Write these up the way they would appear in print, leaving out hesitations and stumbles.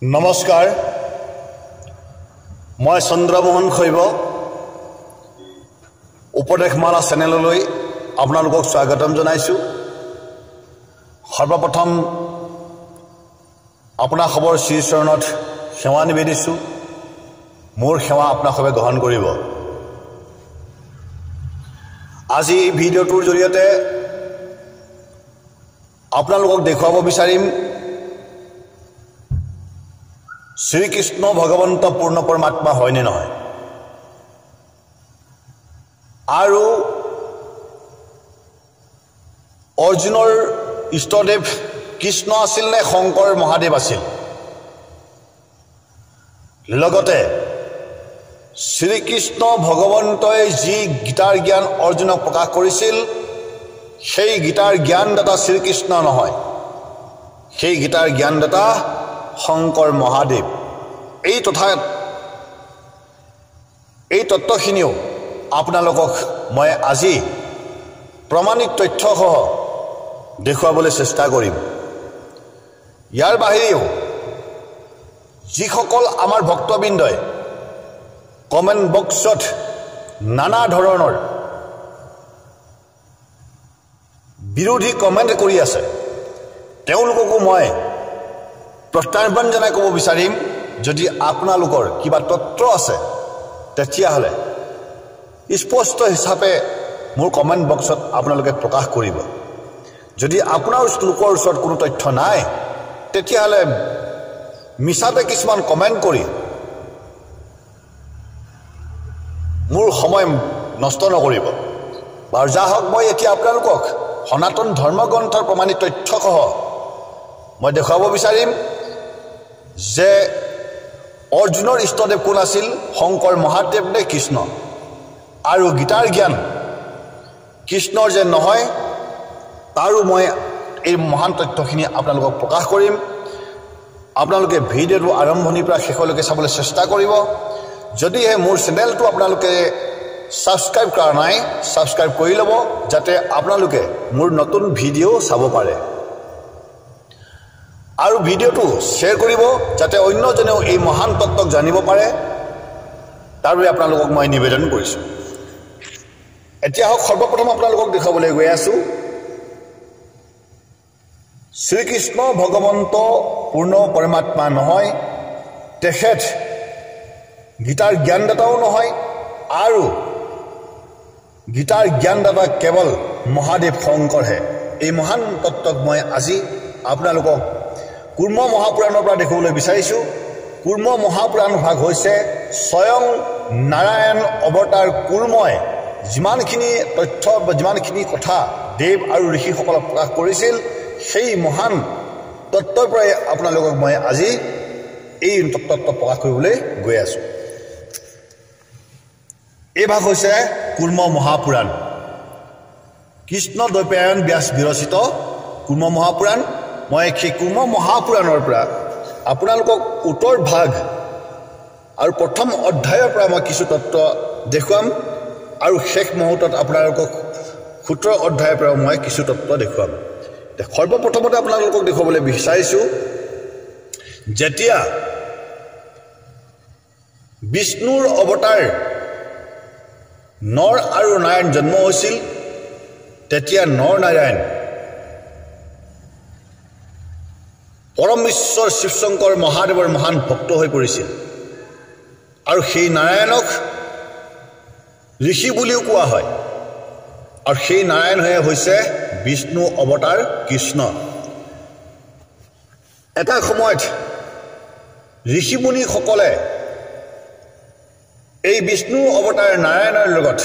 नमस्कार मैं चंद्रमोहन खैब उपदेशमाला चेनेलলৈ আপোনালোকক স্বাগতম জনাইছো। সৰ্বপ্ৰথম আপোনাৰ খবৰ শ্ৰীচৰণত সেৱা নিবেদিছো। মোৰ সেৱা আপোনালোকে গ্ৰহণ কৰিব। আজি এই ভিডিঅ'টোৰ জৰিয়তে আপোনালোকক দেখুৱাব বিচাৰিম শ্ৰীকৃষ্ণ ভগৱন্ত পূৰ্ণ পৰমাত্মা হয়নে নহয়, আৰু অৰ্জুনৰ ইষ্টদেৱ কৃষ্ণ আছিল নে শংকৰ মহাদেৱ আছিল। লগতে শ্ৰীকৃষ্ণ ভগৱন্তই যি গীতাৰ জ্ঞান অৰ্জুনক প্ৰকাশ কৰিছিল সেই গীতাৰ জ্ঞানদাতা শ্ৰীকৃষ্ণ নহয়, সেই গীতাৰ জ্ঞানদাতা শংকৰ মহাদেৱ। এই তত্ত্বখিনিও আপোনালোকক মই আজি প্ৰমাণিক তথ্যসহ দেখুৱাবলৈ চেষ্টা কৰিম। ইয়াৰ বাহিৰেও যিসকল আমাৰ ভক্তবৃন্দই কমেণ্ট বক্সত নানা ধৰণৰ বিৰোধী কমেণ্ট কৰি আছে, তেওঁলোককো মই প্ৰত্যাহ্বান জনাই ক'ব বিচাৰিম, যদি আপোনালোকৰ কিবা তত্ত্ব আছে তেতিয়াহ'লে স্পষ্ট হিচাপে মোৰ কমেণ্ট বক্সত আপোনালোকে প্ৰকাশ কৰিব। যদি আপোনাৰ লোকৰ ওচৰত কোনো তথ্য নাই তেতিয়াহ'লে মিছাতে কিছুমান কমেণ্ট কৰি মোৰ সময় নষ্ট নকৰিব। বাৰু যা হওক, মই এতিয়া আপোনালোকক সনাতন ধৰ্মগ্ৰন্থৰ প্ৰমাণিত তথ্যসহ মই দেখুৱাব বিচাৰিম যে অৰ্জুনৰ ইষ্টদেৱ কোন আছিল, শংকৰ মহাদেৱ নে কৃষ্ণ, আৰু গীতাৰ জ্ঞান কৃষ্ণৰ যে নহয় তাৰো মই এই মহান তথ্যখিনি আপোনালোকক প্ৰকাশ কৰিম। আপোনালোকে ভিডিঅ'টো আৰম্ভণিৰ পৰা শেষলৈকে চাবলৈ চেষ্টা কৰিব। যদিহে মোৰ চেনেলটো আপোনালোকে ছাবস্ক্ৰাইব কৰা নাই, ছাবস্ক্ৰাইব কৰি ল'ব যাতে আপোনালোকে মোৰ নতুন ভিডিঅ' চাব পাৰে, আৰু ভিডিঅ'টো শ্বেয়াৰ কৰিব যাতে অন্যজনেও এই মহান তত্ত্বক জানিব পাৰে। তাৰ বাবে আপোনালোকক মই নিবেদন কৰিছোঁ। এতিয়া হওক, সৰ্বপ্ৰথম আপোনালোকক দেখুৱাবলৈ গৈ আছোঁ শ্ৰীকৃষ্ণ ভগৱন্ত পূৰ্ণ পৰমাত্মা নহয়, তেখেত গীতাৰ জ্ঞানদাতাও নহয়, আৰু গীতাৰ জ্ঞানদাতা কেৱল মহাদেৱ শংকৰহে। এই মহান তত্ত্বক মই আজি আপোনালোকক কুৰ্ম মহাপুৰাণৰ পৰা দেখুৱাবলৈ বিচাৰিছোঁ। কুৰ্ম মহাপুৰাণ ভাগ হৈছে স্বয়ং নাৰায়ণ অৱতাৰ কুৰ্মই যিমানখিনি তথ্য বা যিমানখিনি কথা দেৱ আৰু ঋষিসকলক প্ৰকাশ কৰিছিল সেই মহান তত্ত্বৰ পৰাই আপোনালোকক মই আজি এই তত্ত্ব প্ৰকাশ কৰিবলৈ গৈ আছোঁ। এই ভাগ হৈছে কুৰ্ম মহাপুৰাণ, কৃষ্ণ দ্বৈপায়ন ব্যাস বিৰচিত কুৰ্ম মহাপুৰাণ। মই সেই কুৰ্ম মহাপুৰাণৰ পৰা আপোনালোকক উত্তৰ ভাগ আৰু প্ৰথম অধ্যায়ৰ পৰা মই কিছু তত্ত্ব দেখুৱাম, আৰু শেষ মুহূৰ্তত আপোনালোকক 17 অধ্যায়ৰ পৰা মই কিছু তত্ত্ব দেখুৱাম। সৰ্বপ্ৰথমতে আপোনালোকক দেখুৱাবলৈ বিচাৰিছোঁ, যেতিয়া বিষ্ণুৰ অৱতাৰ নৰ আৰু নাৰায়ণ জন্ম হৈছিল তেতিয়া নৰ নাৰায়ণ পৰম ঈশ্বৰ শিৱশংকৰ মহাদেৱৰ মহান ভক্ত হৈ পৰিছিল, আৰু সেই নাৰায়ণক ঋষি বুলিও কোৱা হয়, আৰু সেই নাৰায়ণ হৈছে বিষ্ণু অৱতাৰ কৃষ্ণ। এটা সময়ত ঋষি মুনিসকলে এই বিষ্ণু অৱতাৰ নাৰায়ণৰ লগত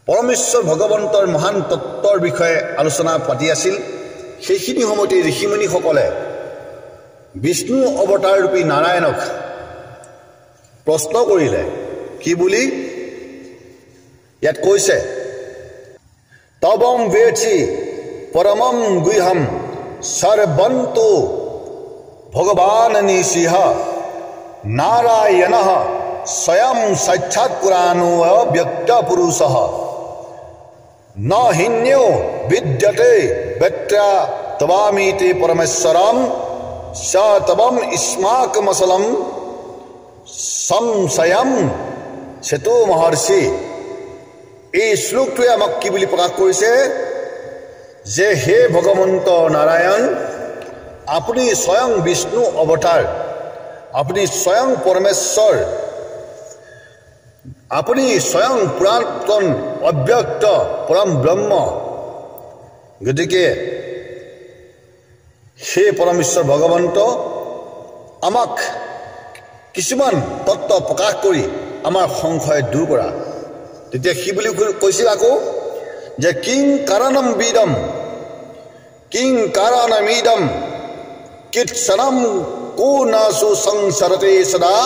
পৰমেশ্বৰ ভগৱন্তৰ মহান তত্ত্বৰ বিষয়ে আলোচনা পাতি আছিল। সেইখিনি সময়তে ঋষিমুনিসকলে বিষ্ণু অৱতাৰ ৰূপী নাৰায়ণক প্ৰশ্ন কৰিলে, কি বুলি ইয়াত কৈছে, তবম বেচি পৰমম গুহম সৰ্বন্তু ভগৱান নিসিহ নাৰায়ণ স্বয়ং সাক্ষাৎ পুৰাণো ব্যক্ত পুৰুষ ন হিন্যো বিদ্যতে বেত্ৰা তবামিতে পৰমেশ্বৰম তবম ইস্মাক মসলম সংশয়ম সেতু মহৰ্ষি। এই শ্লোকটোৱে আমাক কি বুলি প্ৰকাশ কৰিছে যে হে ভগৱন্ত নাৰায়ণ, আপুনি স্বয়ং বিষ্ণু অৱতাৰ, আপুনি স্বয়ং পৰমেশ্বৰ, আপুনি স্বয়ং পুৰাতন অব্যক্ত পৰম ব্ৰহ্ম। গতিকে সেই পৰমেশ্বৰ ভগৱন্ত আমাক কিছুমান তত্ত্ব প্ৰকাশ কৰি আমাৰ সংশয় দূৰ কৰা। তেতিয়া সি বুলি কৈছিল আকৌ যে কিং কাৰণম বিদম কিং কাৰণমিদম কিৎসনম কো নাসু সংসৰতে সদা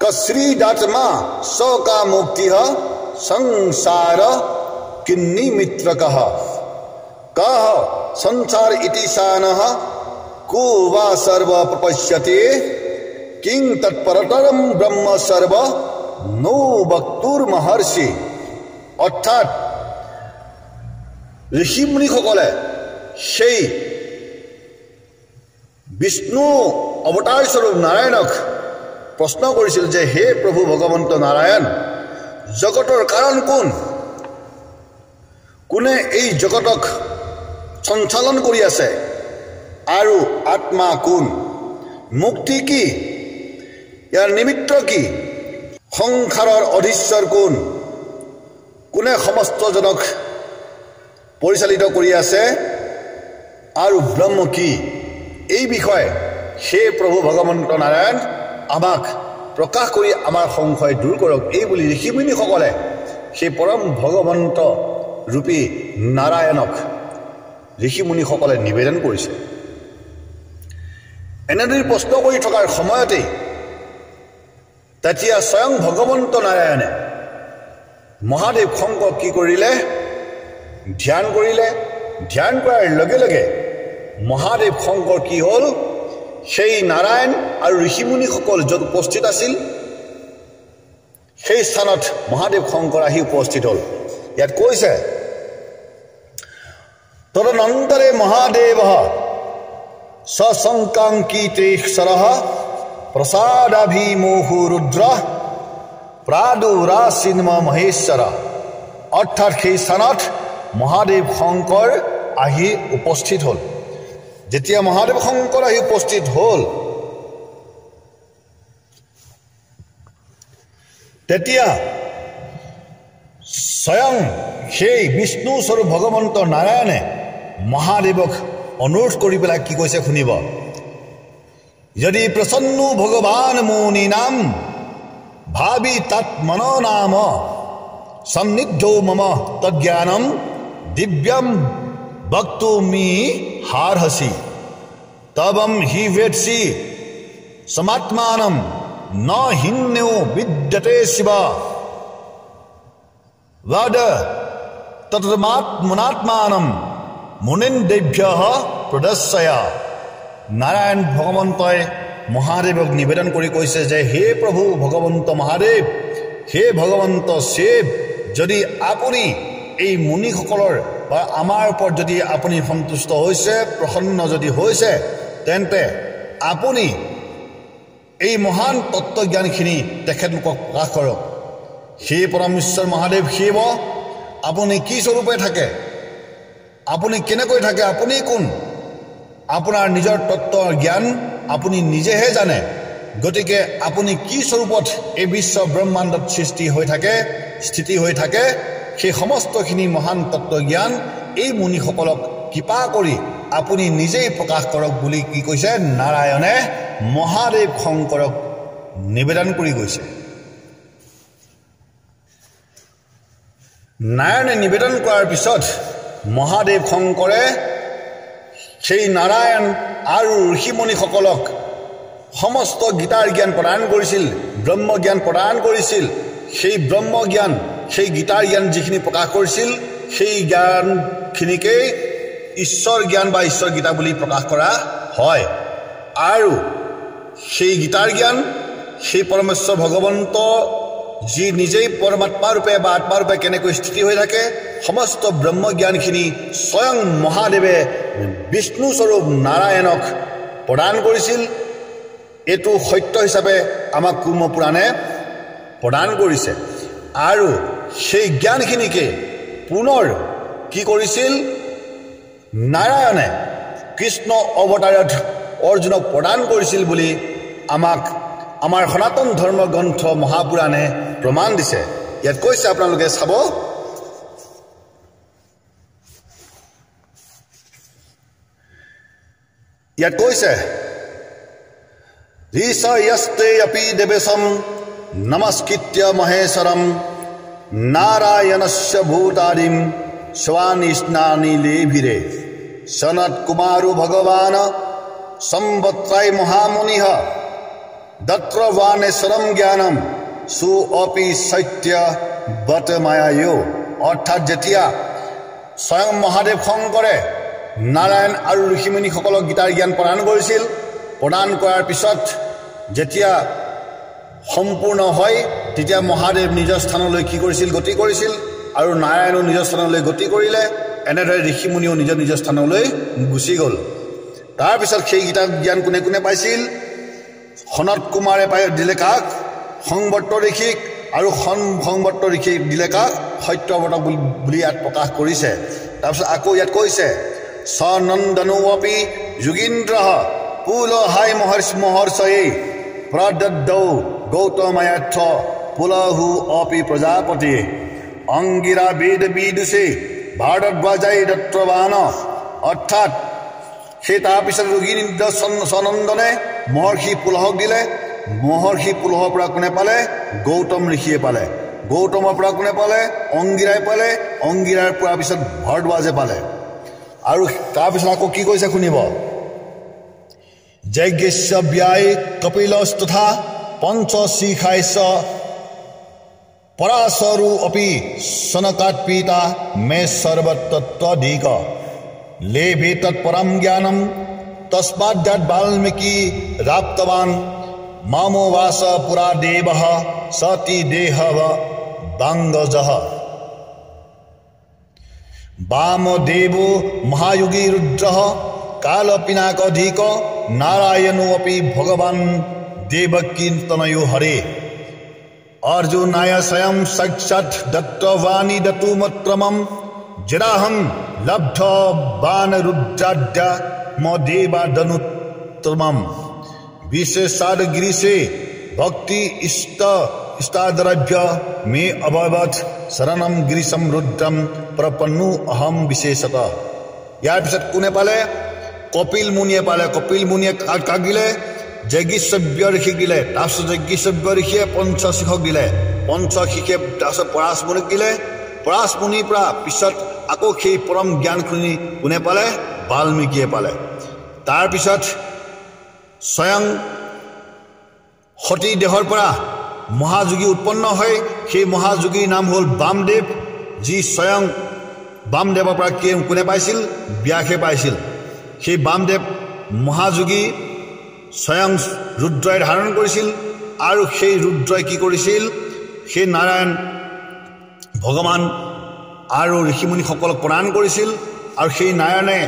কশ্ৰীদাত্মা সকা মুক্তিঃ সংসাৰ কিন্নিমিত্ৰকঃ কः संसार इति शानः को वा सर्व प्रपश्यते किं तत्परतरम ब्रह्म सर्व नो वक्तुर महर्षि। অৰ্থাৎ ঋষি মুনিসকলে সেই বিষ্ণু অৱতাৰ স্বৰূপ নাৰায়ণক প্ৰশ্ন কৰিছিল যে হে প্ৰভু ভগৱন্ত নাৰায়ণ, জগতৰ কাৰণ কোন? কোনে এই জগতক সঞ্চালন কৰি আছে? আৰু আত্মা কোন? মুক্তি কি? ইয়াৰ নিমিত্ত কি? সংসাৰৰ অধীশ্বৰ কোন? কোনে সমস্তজনক পৰিচালিত কৰি আছে? আৰু ব্ৰহ্ম কি? এই বিষয়ে সেই প্ৰভু ভগৱন্ত নাৰায়ণ আমাক প্ৰকাশ কৰি আমাৰ সংশয় দূৰ কৰক, এই বুলি ঋষিমুনিসকলে সেই পৰম ভগৱন্ত ৰূপী নাৰায়ণক ঋষিমুনিসকলে নিবেদন কৰিছে। এনেদৰে প্ৰশ্ন কৰি থকাৰ সময়তেই তেতিয়া স্বয়ং ভগৱন্ত নাৰায়ণে মহাদেৱ শংকক কি কৰিলে? ধ্যান কৰিলে। ধ্যান কৰাৰ লগে লগে মহাদেৱ শংকৰ কি হ'ল? সেই নাৰায়ণ আৰু ঋষিমুনিসকল য'ত উপস্থিত আছিল সেই স্থানত মহাদেৱ শংকৰ আহি উপস্থিত হ'ল। ইয়াত কৈছে তদনন্তৰে মহাদেৱ সশংকাঙ্কিতেশ্বৰঃ প্ৰসাদাভিমোহো ৰুদ্ৰ প্ৰাদুৰাসিন্ম মহেশ্বৰ। অৰ্থাৎ সেই স্থানত মহাদেৱ শংকৰ আহি উপস্থিত হ'ল। যেতিয়া মহাদেৱ শংকৰ আহি উপস্থিত হ'ল তেতিয়া স্বয়ং সেই বিষ্ণু স্বৰূপ ভগৱন্ত নাৰায়ণে মহাদেৱক অনুৰোধ কৰি পেলাই কি কৈছে শুনিব। যদি প্ৰসন্ন ভগৱান মুনি নাম ভাবি তাত মন নাম সন্নিধ মম তজ্ঞানম দিব্যম বক্তুমি হাৰহসি তবম হি বেদসি সমাত্মানম ন হিন্যো বিদ্যতে শিৱ वद तत्मात्मनात्मानं मुनिन्देभ्यः प्रदर्शय। नारायण भगवन्तই মহাদেৱক নিবেদন কৰি কৈছে যে হে প্ৰভু ভগৱন্ত মহাদেৱ, হে ভগৱন্ত শিৱ, যদি আপুনি এই মুনিসকলৰ বা আমাৰ ওপৰত যদি আপুনি সন্তুষ্ট হৈছে, প্ৰসন্ন যদি হৈছে, তেন্তে আপুনি এই মহান তত্ত্বজ্ঞানখিনি তেখেতলোকক প্ৰকাশ কৰক। হে পৰমেশ্বৰ মহাদেৱ শিৱ, আপুনি কি স্বৰূপে থাকে? আপুনি কেনেকৈ থাকে? আপুনি কোন? আপোনাৰ নিজৰ তত্ত্বৰ জ্ঞান আপুনি নিজেহে জানে। গতিকে আপুনি কি স্বৰূপত এই বিশ্ব ব্ৰহ্মাণ্ডত সৃষ্টি হৈ থাকে, স্থিতি হৈ থাকে, সেই সমস্তখিনি মহান তত্ত্বজ্ঞান এই মুনিসকলক কৃপা কৰি আপুনি নিজেই প্ৰকাশ কৰক বুলি কি কৈছে? নাৰায়ণে মহাদেৱ শংকৰক নিবেদন কৰি গৈছে। নাৰায়ণে নিবেদন কৰাৰ পিছত মহাদেৱ শংকৰে সেই নাৰায়ণ আৰু ঋষিমুনিসকলক সমস্ত গীতাৰ জ্ঞান প্ৰদান কৰিছিল, ব্ৰহ্মজ্ঞান প্ৰদান কৰিছিল। সেই ব্ৰহ্মজ্ঞান, সেই গীতাৰ জ্ঞান যিখিনি প্ৰকাশ কৰিছিল, সেই জ্ঞানখিনিকেই ঈশ্বৰ জ্ঞান বা ঈশ্বৰ গীতা বুলি প্ৰকাশ কৰা হয়। আৰু সেই গীতাৰ জ্ঞান সেই পৰমেশ্বৰ ভগৱন্ত যি নিজেই পৰমাত্মা ৰূপে বা আত্মাৰূপে কেনেকৈ স্থিতি হৈ থাকে, সমস্ত ব্ৰহ্মজ্ঞানখিনি স্বয়ং মহাদেৱে বিষ্ণু স্বৰূপ নাৰায়ণক প্ৰদান কৰিছিল এইটো সত্য হিচাপে আমাক কুৰ্ম পুৰাণে প্ৰদান কৰিছে আৰু সেই জ্ঞানখিনিকে পুনৰ কি কৰিছিল নাৰায়ণে কৃষ্ণ অৱতাৰত অৰ্জুনক প্ৰদান কৰিছিল বুলি আমাক আমাৰ সনাতন ধৰ্ম গ্ৰন্থ মহাপুৰাণে প্ৰমাণ দিছে ইয়াত কৈছে আপোনালোকে চাব ইয়াত কৈছে ঋষয়স্তে অপি দেবেশম নমস্কৃত্য মহেশ্বৰম নাৰায়ণস্য ভূতাদিম স্বানি স্নানি লেভিৰে সনত কুমাৰো ভগৱান সম্বত্ৰাই মহামুনিঃ দত্ৰবাণেশ্বৰম জ্ঞানম সু অপি সত্য বতমায়ায়ো অৰ্থাৎ যেতিয়া স্বয়ং মহাদেৱ শংকৰে নাৰায়ণ আৰু ঋষিমুনিসকলক গীতাৰ জ্ঞান প্ৰদান কৰিছিল প্ৰদান কৰাৰ পিছত যেতিয়া সম্পূৰ্ণ হয় তেতিয়া মহাদেৱ নিজৰ স্থানলৈ কি কৰিছিল গতি কৰিছিল আৰু নাৰায়ণো নিজৰ স্থানলৈ গতি কৰিলে এনেদৰে ঋষিমুনিও নিজৰ নিজৰ স্থানলৈ গুচি গ'ল তাৰপিছত সেই গীতাৰ জ্ঞান কোনে কোনে পাইছিল সনত কুমাৰে দিলে কাক সংবৰ্ত ঋষিক আৰু সংবৰ্ত ঋষিক দিলে কাক সত্যব্ৰত বুলি ইয়াত প্ৰকাশ কৰিছে তাৰপিছত আকৌ ইয়াত কৈছে সনন্দনো অপি যোগীন্দ্ৰ পুলহাই মহৰ্ষয়ে প্ৰদদ্দৌ গৌতমায়াৰ্থ পুলহু অপি প্ৰজাপতি অংগিৰা বেদ বিদুষে ভাৰদ্বাজাই দত্তবান অৰ্থাৎ সেই তাৰপিছত যোগীন্দ্ৰ সনন্দনে মহৰ্ষি পুলহক দিলে মহৰ্ষি পুলহৰ পৰা কোনে পালে গৌতম ঋষিয়ে পালে গৌতমৰ পৰা কোনে পালে অংগিৰাই পালে অংগিৰাৰ পৰা পিছত ভাৰদ্বাজে পালে আৰু তাৰপিছত আকৌ কি কৈছে শুনিব যজ্ঞস্য ব্যায় কপিলস্তথা পঞ্চশিখাস্য পৰাশৰো অপি সনকাৎপিতা মে সৰ্বতত্ত্বধিক লেভে তৎপৰম জ্ঞানম তস্মাদ্যাৎ বাল্মীকি ৰাপ্তৱান মামোবাস পুৰা দেবঃ সতি দেহঃ বাংগজঃ বামদেবো মহাযোগী রুদ্রঃ কালপিনাকধিক নারায়ণো অপি ভগবান দেবকীর্তনয়ো হরে অর্জুনায় স্বয়ং সাক্ষাৎ দত্তবাণী দতুমত্রমম যদাহং লব্ধ বান রুদ্রাদ্য মদেবাদনুত্তমম বিশেষাদ গিরিশে ভক্তি ইষ্টাদ্রভ্য মে অভবৎ শৰণম গিৰিশম ৰুদ্ৰম প্ৰপন্নু অহম বিশেষত ইয়াৰ পিছত কোনে পালে কপিল মুনিয়ে পালে কপিল মুনিয়ে কাক দিলে যজ্ঞিশ্বব্য ঋষিক দিলে তাৰপিছত যজ্ঞিশ্বব্য ঋষিয়ে পঞ্চশিখক দিলে পঞ্চশিখে তাৰপিছত পৰাশ মুনিক দিলে পৰাশ মুনিৰ পৰা পিছত আকৌ সেই পৰম জ্ঞানখিনি কোনে পালে বাল্মীকিয়ে পালে তাৰপিছত স্বয়ং সতী দেহৰ পৰা মহাযোগী উৎপন্ন হয় সেই মহাযোগীৰ নাম হ'ল বামদেৱ যি স্বয়ং বামদেৱৰ পৰা কোনে পাইছিল ব্যাসে পাইছিল সেই বামদেৱ মহাযোগী স্বয়ং ৰুদ্ৰই ধাৰণ কৰিছিল আৰু সেই ৰুদ্ৰই কি কৰিছিল সেই নাৰায়ণ ভগৱান আৰু ঋষিমুনিসকলক প্ৰদান কৰিছিল আৰু সেই নাৰায়ণে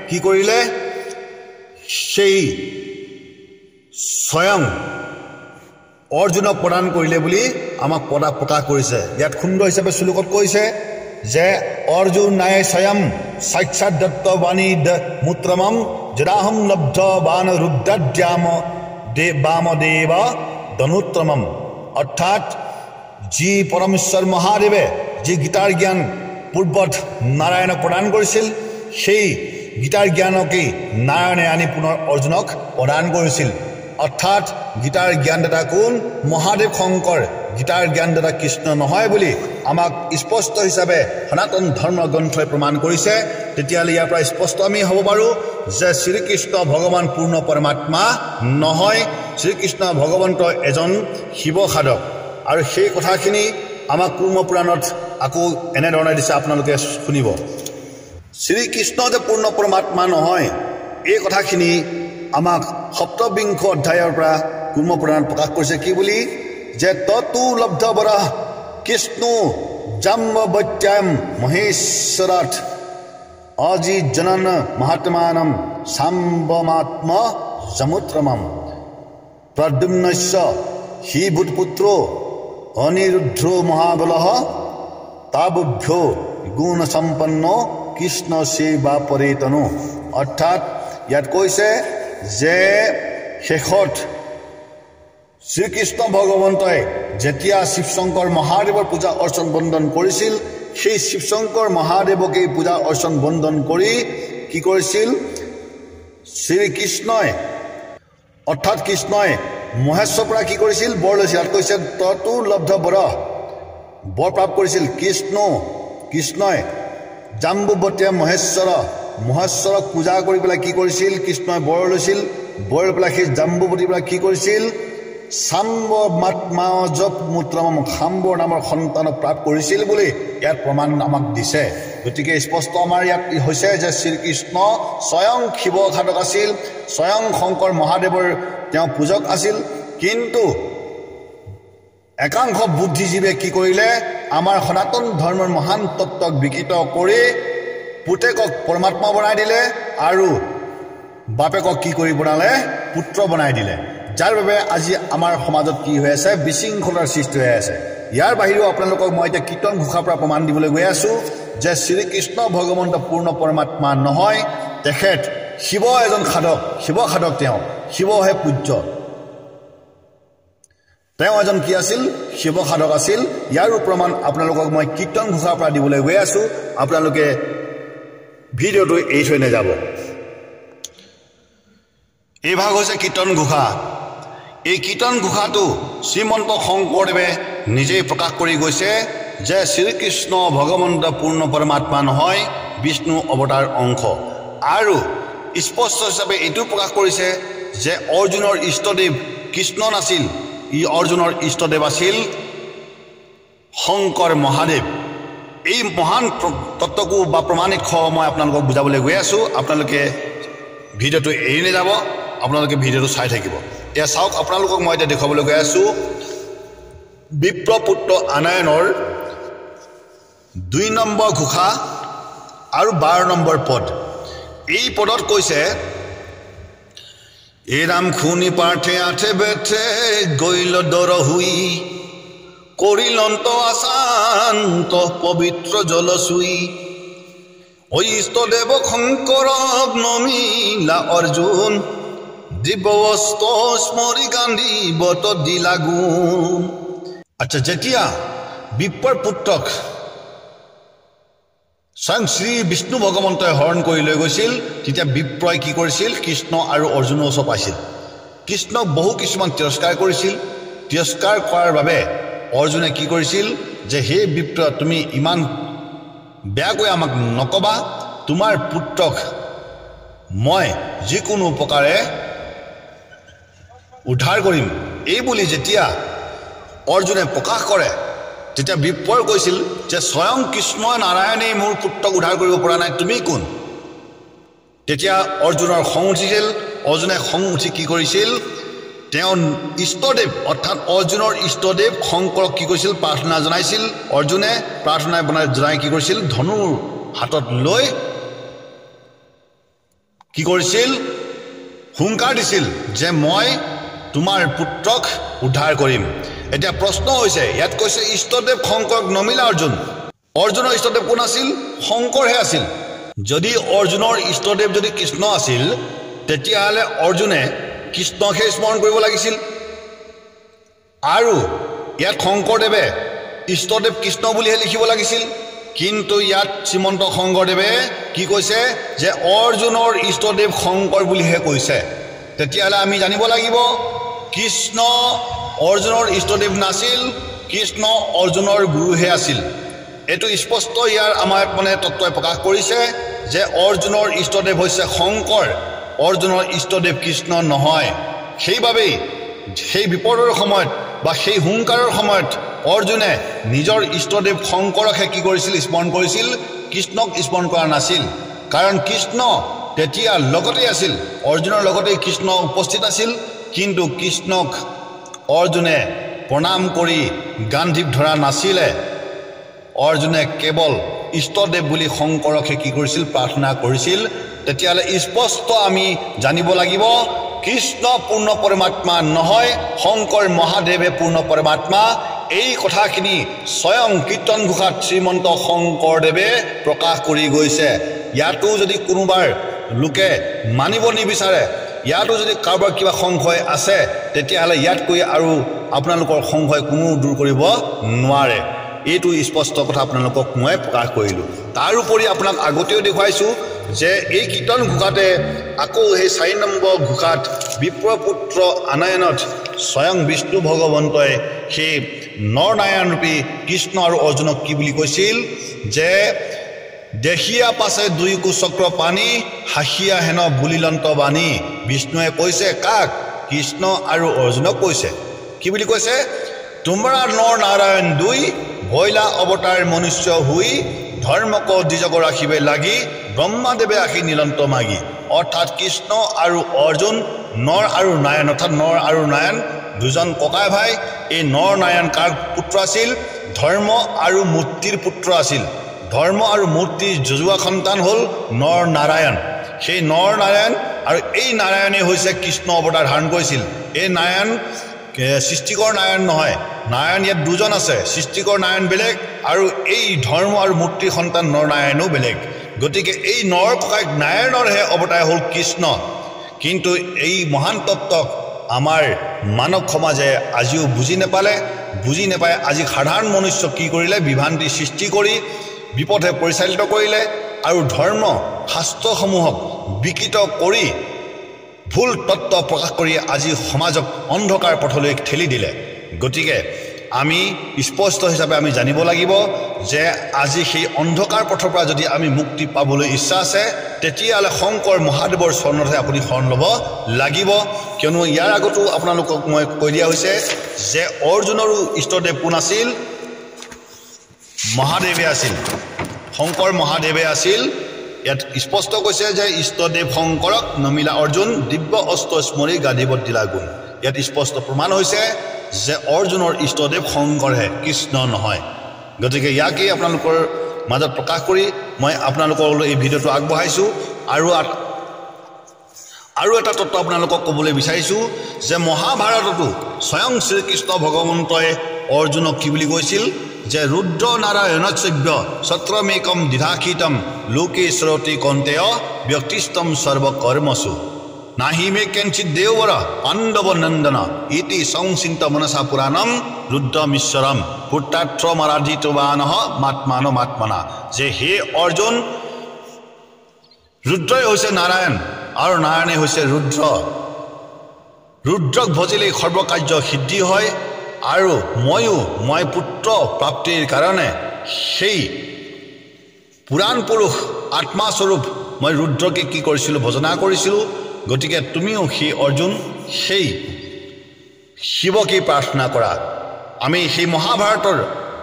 কি কৰিলে সেই স্বয়ং অৰ্জুনক প্ৰদান কৰিলে বুলি আমাক প্ৰকাশ কৰিছে ইয়াত সুন্দৰ হিচাপে শ্লোকত কৈছে যে অৰ্জুনায় স্বয়ং সাক্ষাৎ দত্তবাণী মূত্ৰমম যদাহং লব্ধ বান ৰুদ্ৰাদ্যাম বামদেৱ ধনুত্তমম অৰ্থাৎ যি পৰমেশ্বৰ মহাদেৱে যি গীতাৰ জ্ঞান পূৰ্বত নাৰায়ণক প্ৰদান কৰিছিল সেই গীতাৰ জ্ঞানকেই নাৰায়ণে আনি পুনৰ অৰ্জুনক প্ৰদান কৰিছিল অৰ্থাৎ গীতাৰ জ্ঞানদাতা কোন মহাদেৱ শংকৰ গীতাৰ জ্ঞানদাতা কৃষ্ণ নহয় বুলি আমাক স্পষ্ট হিচাপে সনাতন ধৰ্ম গ্ৰন্থই প্ৰমাণ কৰিছে তেতিয়াহ'লে ইয়াৰ পৰা স্পষ্ট আমি হ'ব পাৰোঁ যে শ্ৰীকৃষ্ণ ভগৱান পূৰ্ণ পৰমাত্মা নহয় শ্ৰীকৃষ্ণ ভগৱন্ত এজন শিৱ সাধক আৰু সেই কথাখিনি আমাক কুৰ্ম পুৰাণত আকৌ এনেধৰণে দিছে আপোনালোকে শুনিব শ্ৰীকৃষ্ণ যে পূৰ্ণ পৰমাত্মা নহয় এই কথাখিনি আমাক সপ্তবিংশ অধ্যায়ৰ পৰা কুৰ্ম পুৰাণত প্ৰকাশ কৰিছে কি বুলি যে ততু লব্ধ বৰ কৃষ্ণ জাম্ববত্যাম মহেশ্বৰাত অজি জনন মহাত্মানম সাম্বমাত্ম যমুত্ৰমম প্ৰদ্যুম্নস্য হি ভূতপুত্ৰ অনিৰুদ্ধ মহাবলঃ তাবুভ্যো গুণ সম্পন্ন কৃষ্ণ সেৱা পৰিতনু অৰ্থাৎ ইয়াত কৈছে যে শেষত শ্ৰীকৃষ্ণ ভগৱন্তই যেতিয়া শিৱশংকৰ মহাদেৱৰ পূজা অৰ্চন বন্দন কৰিছিল সেই শিৱশংকৰ মহাদেৱকে পূজা অৰ্চন বন্দন কৰি কি কৰিছিল শ্ৰীকৃষ্ণই অৰ্থাৎ কৃষ্ণই মহেশ্বৰৰ পৰা কি কৰিছিল বৰ লৈছিল ইয়াত কৈছে ততো লব্ধ বৰ প্ৰাপ্ত কৰিছিল কৃষ্ণই জাম্বুবতীয়া মহেশ্বৰক পূজা কৰি পেলাই কি কৰিছিল কৃষ্ণই বৰ লৈছিল বৰ পেলাই সেই জাম্বুবতীৰ পৰা কি কৰিছিল সাম্ব মাত্মা জপ মূত্ৰম সাম্বৰ নামৰ সন্তানক প্ৰাপ্ত কৰিছিল বুলি ইয়াত প্ৰমাণ আমাক দিছে গতিকে স্পষ্ট আমাৰ ইয়াত হৈছে যে শ্ৰীকৃষ্ণ স্বয়ং শিৱ সাধক আছিল স্বয়ং শংকৰ মহাদেৱৰ তেওঁ পূজক আছিল কিন্তু একাংশ বুদ্ধিজীৱে কি কৰিলে আমাৰ সনাতন ধৰ্মৰ মহান তত্ত্বক বিকৃত কৰি পুতেকক পৰমাত্মা বনাই দিলে আৰু বাপেকক কি কৰি বনালে পুত্ৰ বনাই দিলে যাৰ বাবে আজি আমাৰ সমাজত কি হৈ আছে বিশৃংখলাৰ সৃষ্টি হৈ আছে ইয়াৰ বাহিৰেও আপোনালোকক মই এতিয়া কীৰ্তন ঘোষাৰ পৰা প্ৰমাণ দিবলৈ গৈ আছো যে শ্ৰীকৃষ্ণ ভগৱন্ত পূৰ্ণ পৰমাত্মা নহয় তেখেত শিৱ এজন সাধক শিৱ সাধক তেওঁ শিৱহে পূজ্য তেওঁ এজন কি আছিল শিৱ সাধক আছিল ইয়াৰো প্ৰমাণ আপোনালোকক মই কীৰ্তন ঘোষাৰ পৰা দিবলৈ গৈ আছো আপোনালোকে ভিডিঅ'টো এই থৈ নাযাব এই ভাগ হৈছে কীৰ্তন ঘোষা এই কীৰ্তন ঘোষাটো শ্ৰীমন্ত শংকৰদেৱে নিজেই প্ৰকাশ কৰি গৈছে যে শ্ৰীকৃষ্ণ ভগৱন্ত পূৰ্ণ পৰমাত্মা নহয় বিষ্ণু অৱতাৰ অংশ আৰু স্পষ্ট হিচাপে এইটো প্ৰকাশ কৰিছে যে অৰ্জুনৰ ইষ্টদেৱ কৃষ্ণ নাছিল ই অৰ্জুনৰ ইষ্টদেৱ আছিল শংকৰ মহাদেৱ এই মহান তত্ত্বকো বা প্ৰমাণিক মই আপোনালোকক বুজাবলৈ গৈ আছো আপোনালোকে ভিডিঅ'টো এৰি নাযাব আপোনালোকে ভিডিঅ'টো চাই থাকিব এয়া চাওক আপোনালোকক মই এতিয়া দেখুৱাবলৈ গৈ আছো বিপ্ৰপুত্ৰ আনায়নৰ 2 নম্বৰ ঘোষা আৰু 12 নম্বৰ পদ এই পদত কৈছে এ ৰাম খুনি পাৰ্থে আঠে বেঠে গৈল দৰ হুই কৰিলন্ত আশান্ত পবিত্ৰ জল চুই ঐ ইষ্টদেৱ শংকৰ নমিলা অৰ্জুন দিব্যস্ত স্মৰি গান্ধী বত দিলা গুণ আচ্ছা যেতিয়া বিপ্ৰৰ পুত্ৰক স্বয়ং শ্ৰী বিষ্ণু ভগৱন্তই হৰণ কৰি লৈ গৈছিল তেতিয়া বিপ্ৰই কি কৰিছিল কৃষ্ণ আৰু অৰ্জুনৰ ওচৰ পাইছিল কৃষ্ণক বহু কিছুমান তিৰস্কাৰ কৰিছিল তিৰস্কাৰ কৰাৰ বাবে অৰ্জুনে কি কৰিছিল যে হে বিপ্ৰ তুমি ইমান বেয়াকৈ আমাক নকবা তোমাৰ পুত্ৰক মই যিকোনো প্ৰকাৰে উদ্ধাৰ কৰিম এই বুলি যেতিয়া অৰ্জুনে প্ৰকাশ কৰে তেতিয়া বিপ্ৰৰ কৈছিল যে স্বয়ং কৃষ্ণ নাৰায়ণে মোৰ পুত্ৰক উদ্ধাৰ কৰিব পৰা নাই তুমি কোন তেতিয়া অৰ্জুনৰ খং উঠিছিল অৰ্জুনে খং উঠি কি কৰিছিল তেওঁ ইষ্টদেৱ অৰ্থাৎ অৰ্জুনৰ ইষ্টদেৱ শংকৰক কি কৰিছিল প্ৰাৰ্থনা জনাইছিল অৰ্জুনে প্ৰাৰ্থনা জনাই কি কৰিছিল ধনুৰ হাতত লৈ কি কৰিছিল হুংকাৰ দিছিল যে মই তোমাৰ পুত্ৰক উদ্ধাৰ কৰিম এতিয়া প্ৰশ্ন হৈছে ইয়াত কৈছে ইষ্টদেৱ শংকৰক নমিলা অৰ্জুনৰ ইষ্টদেৱ কোন আছিল শংকৰহে আছিল যদি অৰ্জুনৰ ইষ্টদেৱ যদি কৃষ্ণ আছিল তেতিয়াহ'লে অৰ্জুনে কৃষ্ণকে স্মৰণ কৰিব লাগিছিল আৰু ইয়াত শংকৰদেৱে ইষ্টদেৱ কৃষ্ণ বুলিহে লিখিব লাগিছিল কিন্তু ইয়াত শ্ৰীমন্ত শংকৰদেৱে কি কৈছে যে অৰ্জুনৰ ইষ্টদেৱ শংকৰ বুলিহে কৈছে তেতিয়াহ'লে আমি জানিব লাগিব কৃষ্ণ অৰ্জুনৰ ইষ্টদেৱ নাছিল কৃষ্ণ অৰ্জুনৰ গুৰুহে আছিল এটো স্পষ্ট ইয়াৰ আমাৰ মানে তত্ত্বই প্ৰকাশ কৰিছে যে অৰ্জুনৰ ইষ্টদেৱ হৈছে শংকৰ অৰ্জুনৰ ইষ্টদেৱ কৃষ্ণ নহয় সেইভাৱেই সেই বিপদৰ সময়ত বা সেই হুংকাৰৰ সময়ত অৰ্জুনে নিজৰ ইষ্টদেৱ শংকৰকহে কি কৰিছিল স্মৰণ কৰিছিল কৃষ্ণক স্মৰণ কৰা নাছিল কাৰণ কৃষ্ণ তেতিয়া লগতে আছিল অৰ্জুনৰ লগতে কৃষ্ণ উপস্থিত আছিল কিন্তু কৃষ্ণক অৰ্জুনে প্ৰণাম কৰি গান্ধীক ধৰা নাছিলে অৰ্জুনে কেৱল ইষ্টদেৱ বুলি শংকৰকহে কি কৰিছিল প্ৰাৰ্থনা কৰিছিল তেতিয়াহ'লে স্পষ্ট আমি জানিব লাগিব কৃষ্ণ পূৰ্ণ পৰমাত্মা নহয়, শংকৰ মহাদেৱে পূৰ্ণ পৰমাত্মা। এই কথাখিনি স্বয়ং কীৰ্তন ঘোষাত শ্ৰীমন্ত শংকৰদেৱে প্ৰকাশ কৰি গৈছে। ইয়াতো যদি কোনোবাৰ লোকে মানিব নিবিচাৰে, ইয়াতো যদি কাৰোবাৰ কিবা সংশয় আছে, তেতিয়াহ'লে ইয়াতকৈ আৰু আপোনালোকৰ সংশয় কোনো দূৰ কৰিব নোৱাৰে। এইটো স্পষ্ট কথা আপোনালোকক মই প্ৰকাশ কৰিলোঁ। তাৰোপৰি আপোনাক আগতেও দেখুৱাইছোঁ যে এই কীৰ্তন ঘোষাতে আকৌ সেই 4 নম্বৰ ঘোষাত বিপ্ৰপুত্ৰ আনায়নত স্বয়ং বিষ্ণু ভগৱন্তই সেই নৰনাৰায়ণৰূপী কৃষ্ণ আৰু অৰ্জুনক কি বুলি কৈছিল যে দেখিয়া পাছে 2 কুচক্ৰ পানী, হাঁহিয়া হেন বুলিলন্ত বাণী। বিষ্ণুৱে কৈছে কাক? কৃষ্ণ আৰু অৰ্জুনক কৈছে। কি বুলি কৈছে? তোমৰা নৰ নাৰায়ণ 2 ভৈলা অৱতাৰ মনুষ্য হুই, ধৰ্মক দ্বিজগ ৰাখিবে লাগি, ব্ৰহ্মাদেৱে আহি নীলন্ত মাগি। অৰ্থাৎ কৃষ্ণ আৰু অৰ্জুন নৰ আৰু নাৰায়ণ, অৰ্থাৎ নৰ আৰু নাৰায়ণ দুজন ককাই ভাই। এই নৰ নাৰায়ণ কাৰ পুত্ৰ আছিল? ধৰ্ম আৰু মূৰ্তিৰ পুত্ৰ আছিল। ধৰ্ম আৰু মূৰ্তিৰ যজুৱা সন্তান হ'ল নৰ নাৰায়ণ। সেই নৰ নাৰায়ণ আৰু এই নাৰায়ণে হৈছে কৃষ্ণ অৱতাৰ ধাৰণ কৰিছিল। এই নাৰায়ণ সৃষ্টিকৰ নাৰায়ণ নহয়, নাৰায়ণ ইয়াত দুজন আছে। সৃষ্টিকৰ নাৰায়ণ বেলেগ আৰু এই ধৰ্ম আৰু মূৰ্তিৰ সন্তান নৰ নাৰায়ণো বেলেগ। গতিকে এই নৰ ককাইক নাৰায়ণৰহে অৱতাৰ হ'ল কৃষ্ণ। কিন্তু এই মহান তত্ত্বক আমাৰ মানৱ সমাজে আজিও বুজি নাপায়। আজি সাধাৰণ মনুষ্য কি কৰিলে? বিভ্ৰান্তি সৃষ্টি কৰি বিপথে পৰিচালিত কৰিলে আৰু ধৰ্ম শাস্ত্ৰসমূহক বিকৃত কৰি ভুল তত্ত্ব প্ৰকাশ কৰি আজি সমাজক অন্ধকাৰ পথলৈ ঠেলি দিলে। গতিকে আমি স্পষ্ট হিচাপে আমি জানিব লাগিব যে আজি সেই অন্ধকাৰ পথৰ পৰা যদি আমি মুক্তি পাবলৈ ইচ্ছা আছে, তেতিয়াহ'লে শংকৰ মহাদেৱৰ চৰণতহে আপুনি শৰণ ল'ব লাগিব। কিয়নো ইয়াৰ আগতো আপোনালোকক মই কৈ দিয়া হৈছে যে অৰ্জুনৰো ইষ্টদেৱ কোন আছিল? মহাদেৱে আছিল, শংকৰ মহাদেৱে আছিল। ইয়াত স্পষ্ট কৈছে যে ইষ্টদেৱ শংকৰক নমিলা অৰ্জুন, দিব্য অস্ত্ৰ স্মৰি গাদিবত দিলা গুণ। ইয়াত স্পষ্ট প্ৰমাণ হৈছে যে অৰ্জুনৰ ইষ্টদেৱ শংকৰহে, কৃষ্ণ নহয়। গতিকে ইয়াকেই আপোনালোকৰ মাজত প্ৰকাশ কৰি মই আপোনালোকলৈ এই ভিডিঅ'টো আগবঢ়াইছোঁ। আৰু এটা তত্ত্ব আপোনালোকক ক'বলৈ বিচাৰিছোঁ যে মহাভাৰততো স্বয়ং শ্ৰীকৃষ্ণ ভগৱন্তই অৰ্জুনক কি বুলি কৈছিল যে ৰুদ্ৰ নাৰায়ণস্যব্য ছত্ৰমেকম দ্বিধাখিতম লোকেশ্বৰতি কন্তেয় ব্যক্তিস্তম সৰ্বকৰ্মসু নাহি মে কেঞ্চিত দেৱৰ পাণ্ডৱ নন্দন ইতি সংচিন্ত মনসা পুৰাণম ৰুদ্ৰমীশ্বৰম পুত্ৰাৰ্থ মাৰাধিতবানঃ মাত্মাত্মনা। যে হে অৰ্জুন, ৰুদ্ৰই হৈছে নাৰায়ণ আৰু নাৰায়ণে হৈছে ৰুদ্ৰ। ৰুদ্ৰক ভজিলেই সৰ্বকাৰ্য সিদ্ধি হয়। আৰু মই পুত্ৰ প্ৰাপ্তিৰ কাৰণে সেই পুৰাণ পুৰুষ আত্মাস্বৰূপ মই ৰুদ্ৰকে কি কৰিছিলোঁ? ভজনা কৰিছিলোঁ। গতিকে তুমিও সেই অৰ্জুন সেই শিৱকে প্ৰাৰ্থনা কৰা। আমি সেই মহাভাৰতৰ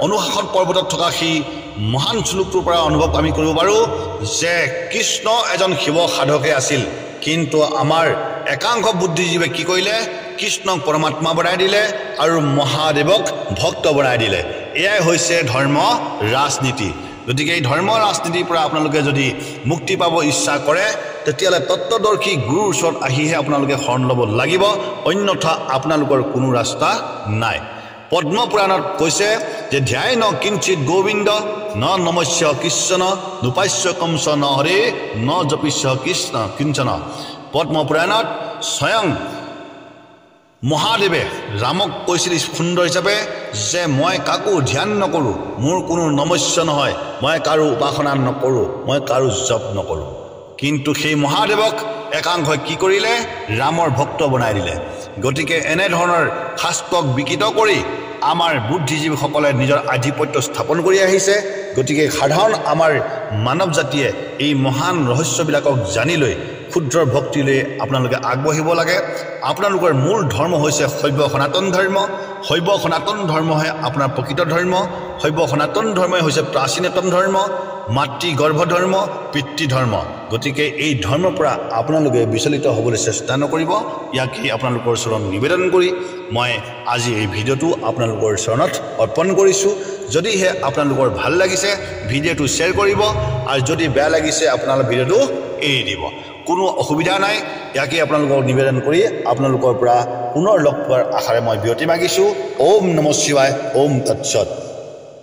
অনুশাসন পৰ্বতত থকা সেই মহান শ্লোকটোৰ পৰা অনুভৱ আমি কৰিব পাৰোঁ যে কৃষ্ণ এজন শিৱ সাধকে আছিল। কিন্তু আমাৰ একাংশ বুদ্ধিজীৱে কি কৰিলে? কৃষ্ণক পৰমাত্মা বনাই দিলে আৰু মহাদেৱক ভক্ত বনাই দিলে। এয়াই হৈছে ধৰ্ম ৰাজনীতি। গতিকে এই ধৰ্ম ৰাজনীতিৰ পৰা আপোনালোকে যদি মুক্তি পাব ইচ্ছা কৰে, তেতিয়াহ'লে তত্ত্বদৰ্শী গুৰুৰ ওচৰত আহিহে আপোনালোকে শৰণ ল'ব লাগিব, অন্যথা আপোনালোকৰ কোনো ৰাস্তা নাই। পদ্ম পুৰাণত কৈছে যে ধ্যায় ন কিঞ্চিত গোবিন্দ ন নমস্য কৃষ্ণ নুপাস্য কংস ন হৰে ন জপিস্য কৃষ্ণ কিঞ্চন। পদ্ম পুৰাণত স্বয়ং মহাদেৱে ৰামক কৈছিল সুন্দৰ হিচাপে যে মই কাকো ধ্যান নকৰোঁ, মোৰ কোনো নমস্য নহয়, মই কাৰো উপাসনা নকৰোঁ, মই কাৰো জপ নকৰোঁ। কিন্তু সেই মহাদেৱক একাংশই কি কৰিলে? ৰামৰ ভক্ত বনাই দিলে। গতিকে এনেধৰণৰ শাস্ত্ৰক বিকৃত কৰি আমাৰ বুদ্ধিজীৱীসকলে নিজৰ আধিপত্য স্থাপন কৰি আহিছে। গতিকে সাধাৰণ আমাৰ মানৱ জাতিয়ে এই মহান ৰহস্যবিলাকক জানি লৈ ক্ষুদ্ৰ ভক্তিলৈ আপোনালোকে আগবাঢ়িব লাগে। আপোনালোকৰ মূল ধৰ্ম হৈছে শৈৱ সনাতন ধৰ্ম। শৈৱ সনাতন ধৰ্মহে আপোনাৰ প্ৰকৃত ধৰ্ম। শৈৱ সনাতন ধৰ্মই হৈছে প্ৰাচীনতম ধৰ্ম, মাতৃগৰ্ভ ধৰ্ম, পিতৃ ধৰ্ম। গতিকে এই ধৰ্মৰ পৰা আপোনালোকে বিচলিত হ'বলৈ চেষ্টা নকৰিব। ইয়াকেই আপোনালোকৰ চৰণত নিবেদন কৰি মই আজি এই ভিডিঅ'টো আপোনালোকৰ চৰণত অৰ্পণ কৰিছোঁ। যদিহে আপোনালোকৰ ভাল লাগিছে ভিডিঅ'টো শ্বেয়াৰ কৰিব, আৰু যদি বেয়া লাগিছে আপোনালোকে ভিডিঅ'টো এৰি দিব। কোনো অসুবিধা নাই ইয়াকে আপোনালোকক নিবেদন কৰি আপোনালোকৰ পৰা পুনৰ লগ পোৱাৰ আশাৰে মই বিৰতি মাগিছোঁ ওম নমঃ শিৱায় ওম তৎসৎ